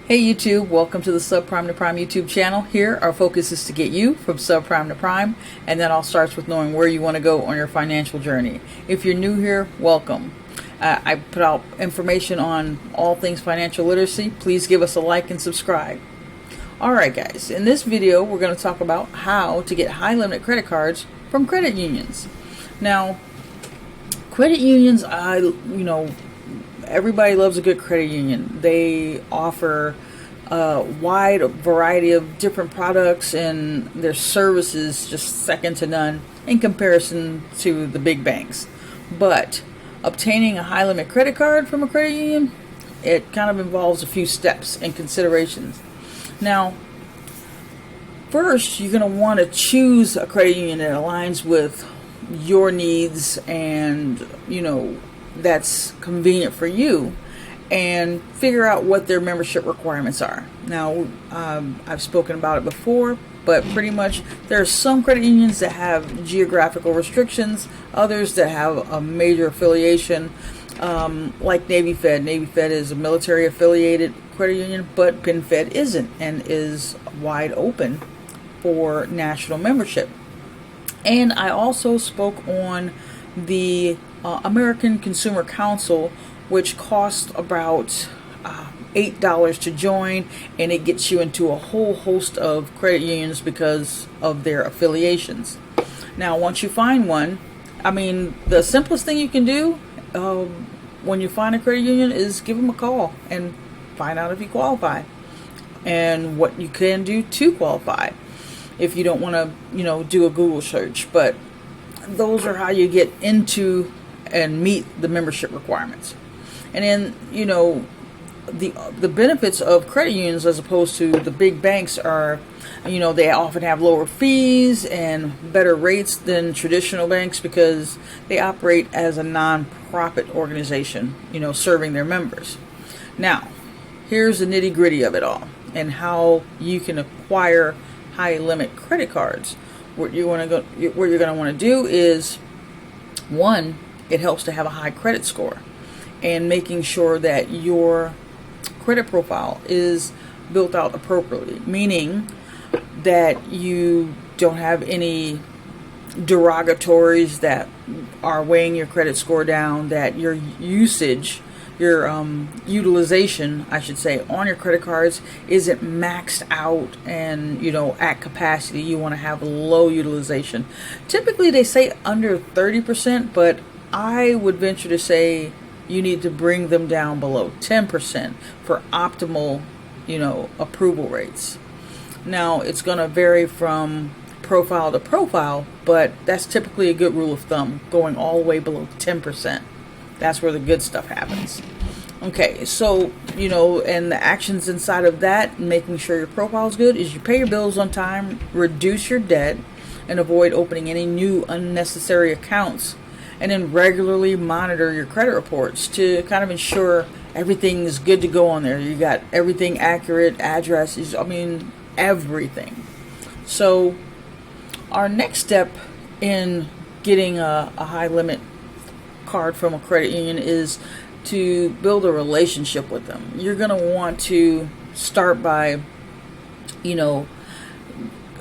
Hey YouTube, welcome to the Subprime to Prime YouTube channel. Here, our focus is to get you from subprime to prime, and that all starts with knowing where you want to go on your financial journey. If you're new here, welcome. I put out information on all things financial literacy. Please give us a like and subscribe. Alright guys, in this video we're going to talk about how to get high limit credit cards from credit unions. Now, credit unions, everybody loves a good credit union. They offer a wide variety of different products, and their service is just second to none in comparison to the big banks. But obtaining a high limit credit card from a credit union, it kind of involves a few steps and considerations. Now, first, you're going to want to choose a credit union that aligns with your needs and, that's convenient for you, and figure out what their membership requirements are. Now, I've spoken about it before, but pretty much there are some credit unions that have geographical restrictions, others that have a major affiliation, like Navy Fed. Navy Fed is a military affiliated credit union, but PenFed isn't, and is wide open for national membership. And I also spoke on the American Consumer Council, which costs about $8 to join, and it gets you into a whole host of credit unions because of their affiliations. Now, once you find one, the simplest thing you can do when you find a credit union is give them a call and find out if you qualify and what you can do to qualify, if you don't want to do a Google search. But those are how you get into and meet the membership requirements. And then the benefits of credit unions as opposed to the big banks are, they often have lower fees and better rates than traditional banks because they operate as a non-profit organization, serving their members. Now, here's the nitty-gritty of it all and how you can acquire high limit credit cards. What you're going to want to do is, one, it helps to have a high credit score, and making sure that your credit profile is built out appropriately, meaning that you don't have any derogatories that are weighing your credit score down, that your utilization, I should say, on your credit cards isn't maxed out and, at capacity. You want to have low utilization. Typically, they say under 30%, but I would venture to say you need to bring them down below 10% for optimal, approval rates. Now, it's going to vary from profile to profile, but that's typically a good rule of thumb, going all the way below 10%. That's where the good stuff happens. Okay, so, and the actions inside of that, making sure your profile is good, is you pay your bills on time, reduce your debt, and avoid opening any new unnecessary accounts, and then regularly monitor your credit reports to kind of ensure everything is good to go on there. You got everything accurate, addresses, everything. So our next step in getting a high limit card from a credit union is to build a relationship with them. You're going to want to start by,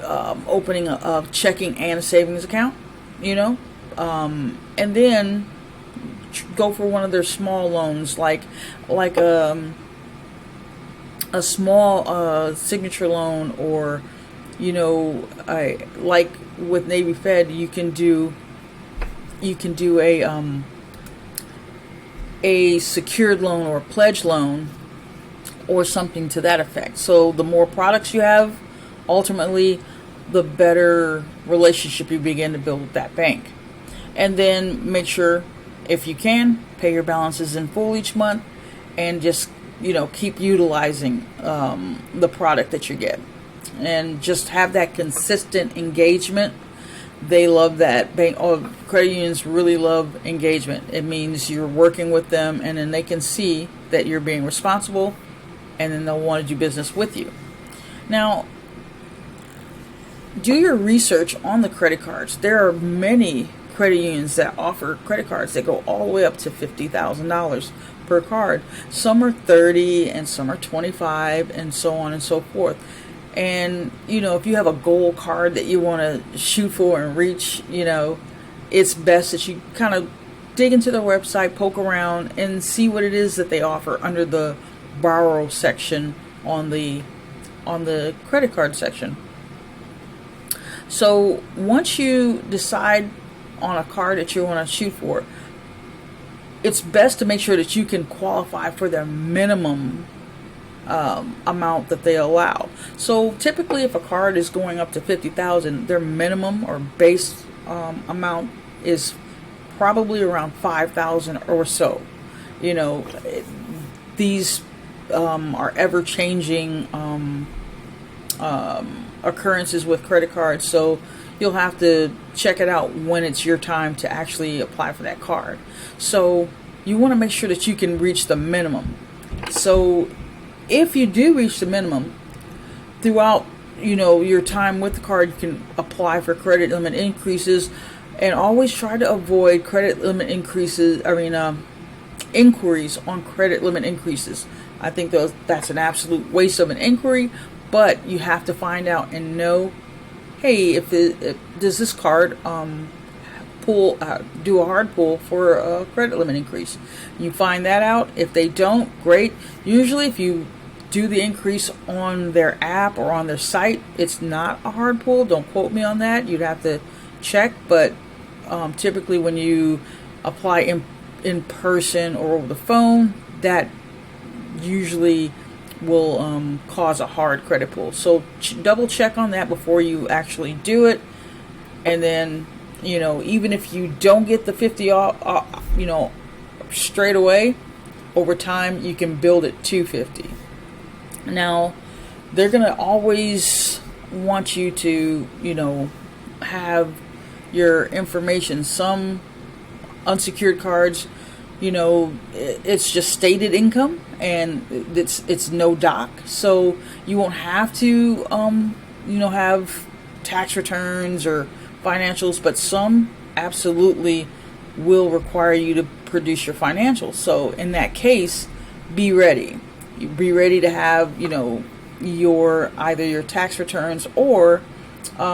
opening a checking and a savings account, and then go for one of their small loans, like a small signature loan, or like with Navy Fed, you can do a secured loan or a pledge loan or something to that effect. So the more products you have, ultimately the better relationship you begin to build with that bank. And then make sure, if you can, pay your balances in full each month, and just keep utilizing the product that you get, and just have that consistent engagement. They love that. Credit unions really love engagement. It means you're working with them, and then they can see that you're being responsible, and then they'll want to do business with you. Now, do your research on the credit cards. There are many credit unions that offer credit cards that go all the way up to $50,000 per card. Some are 30 and some are 25 and so on and so forth. And, if you have a goal card that you want to shoot for and reach, it's best that you kind of dig into their website, poke around, and see what it is that they offer under the borrow section on the credit card section. So once you decide on a card that you want to shoot for, it's best to make sure that you can qualify for their minimum amount that they allow. So typically, if a card is going up to $50,000, their minimum or base amount is probably around $5,000 or so. These are ever-changing occurrences with credit cards, so you'll have to check it out when it's your time to actually apply for that card. So you want to make sure that you can reach the minimum. So if you do reach the minimum, throughout your time with the card, you can apply for credit limit increases, and always try to avoid credit limit increases. Inquiries on credit limit increases. I think that's an absolute waste of an inquiry, but you have to find out and know, hey, does this card do a hard pull for a credit limit increase? You find that out. If they don't, great. Usually if you do the increase on their app or on their site, it's not a hard pull. Don't quote me on that. You'd have to check, but typically when you apply in person or over the phone, that usually will cause a hard credit pull. So double check on that before you actually do it. And then, even if you don't get the 50 straight away, over time you can build it to 50. Now, they're going to always want you to, have your information. Some unsecured cards, it's just stated income, and it's no doc, so you won't have to have tax returns or financials, but some absolutely will require you to produce your financials. So in that case, be ready to have your either your tax returns or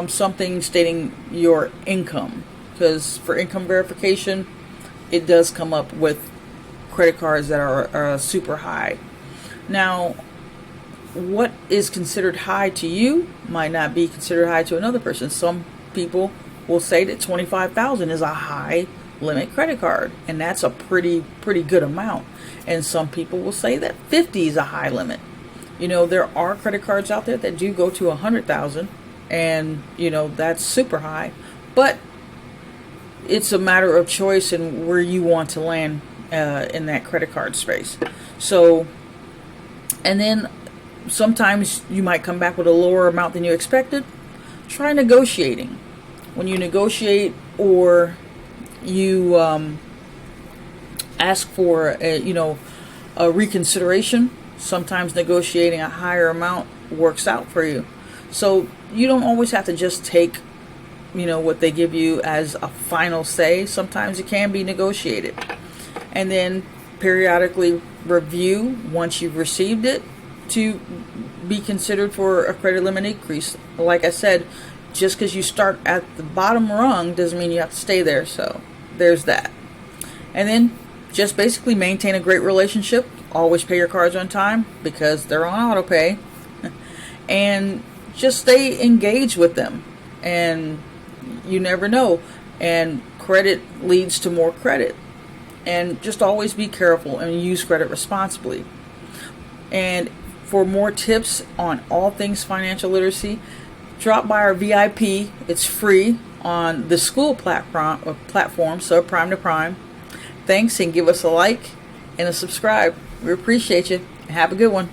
something stating your income, because for income verification, it does come up with credit cards that are super high. Now, what is considered high to you might not be considered high to another person. Some people will say that $25,000 is a high limit credit card, and that's a pretty good amount. And some people will say that 50 is a high limit. There are credit cards out there that do go to 100,000, and that's super high. But it's a matter of choice and where you want to land in that credit card space. So, and then sometimes you might come back with a lower amount than you expected. Try negotiating. When you negotiate or you ask for a reconsideration, sometimes negotiating a higher amount works out for you. So you don't always have to just take what they give you as a final say. Sometimes it can be negotiated, and then periodically review once you've received it to be considered for a credit limit increase. Like I said, just because you start at the bottom rung doesn't mean you have to stay there. So there's that. And then just basically maintain a great relationship. Always pay your cards on time because they're on auto pay. And just stay engaged with them. And you never know. And credit leads to more credit. And just always be careful and use credit responsibly. And for more tips on all things financial literacy, drop by our VIP. It's free on the school platform, Subprime to Prime. Thanks, and give us a like and a subscribe. We appreciate you. Have a good one.